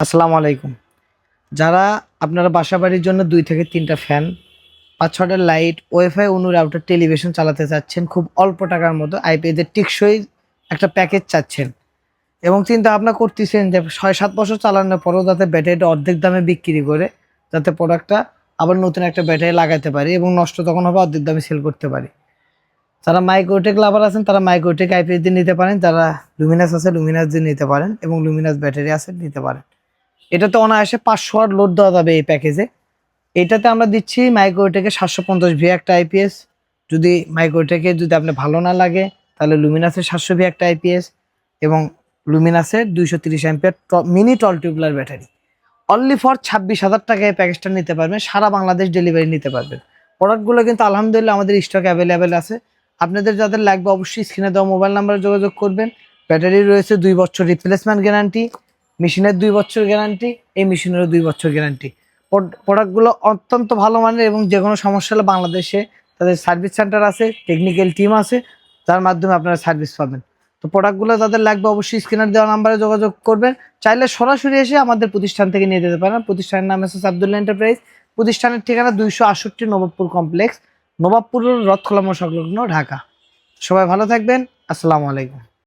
আসসালামু আলাইকুম। যারা আপনারা বাসাবাড়ির জন্য ২ থেকে ৩টা ফ্যান, ৫-৬টা লাইট, ওয়াইফাই, অনু রাউটার, টেলিভিশন চালাতে চাচ্ছেন খুব অল্প টাকার মধ্যে আইপিএদের টেকসই একটা প্যাকেজ চাচ্ছেন এবং চিন্তা ভাবনা করতেছেন যে ৬-৭ বছর চালানোর পরেও যাতে ব্যাটারিটা অর্ধেক দামে বিক্রি করে যাতে প্রোডাক্টটা আবার নতুন একটা ব্যাটারি লাগাতে পারি এবং নষ্ট তখন হবে অর্ধেক দামে সেল করতে পারি। যারা মাইক্রোটেক লাভার আছেন তারা মাইক্রোটেক আইপিএস দিয়ে নিতে পারেন, যারা লুমিনাস আছে লুমিনাস দিয়ে নিতে পারেন এবং লুমিনাস ব্যাটারি আছে নিতে পারেন। এটাতে অনায়াসে 500 ওয়াট লোড দেওয়া যাবে এই প্যাকেজে। এটাতে আমরা দিচ্ছি মাইক্রোটেকের 750 ভি একটা আইপিএস। যদি মাইক্রোটেকের যদি আপনার ভালো না লাগে তাহলে লুমিনাসের 700 ভি একটা আইপিএস এবং লুমিনাসের 230 ampere mini ton tubular battery. Only for 26,000 টাকায় এই প্যাকেজটা নিতে পারবেন, সারা বাংলাদেশ ডেলিভারি নিতে পারবেন। প্রোডাক্টগুলো কিন্তু আলহামদুলিল্লাহ আমাদের স্টক অ্যাভেলেবেল আছে। আপনাদের যাদের লাগবে অবশ্যই স্ক্রিনে দেওয়া মোবাইল নাম্বারে যোগাযোগ করবেন। ব্যাটারি রয়েছে 2 বছর রিপ্লেসমেন্ট গ্যারান্টি, মেশিনের 2 বছর গ্যারান্টি, এই মেশিনেরও 2 বছর গ্যারান্টি। প্রোডাক্টগুলো অত্যন্ত ভালো মানের এবং যে কোনো সমস্যা হলে বাংলাদেশে তাদের সার্ভিস সেন্টার আছে, টেকনিক্যাল টিম আছে, যার মাধ্যমে আপনারা সার্ভিস পাবেন। তো প্রোডাক্টগুলো যাদের লাগবে অবশ্যই স্ক্রিনের দেওয়া নাম্বারে যোগাযোগ করবেন। চাইলে সরাসরি এসে আমাদের প্রতিষ্ঠান থেকে নিয়ে যেতে পারেন। প্রতিষ্ঠানের নাম হচ্ছে আব্দুল্লাহ এন্টারপ্রাইজ। প্রতিষ্ঠানের ঠিকানা 268 নবাবপুর কমপ্লেক্স, নবাবপুর রথখোলা মোড় সংলগ্ন, ঢাকা। সবাই ভালো থাকবেন। আসসালামু আলাইকুম।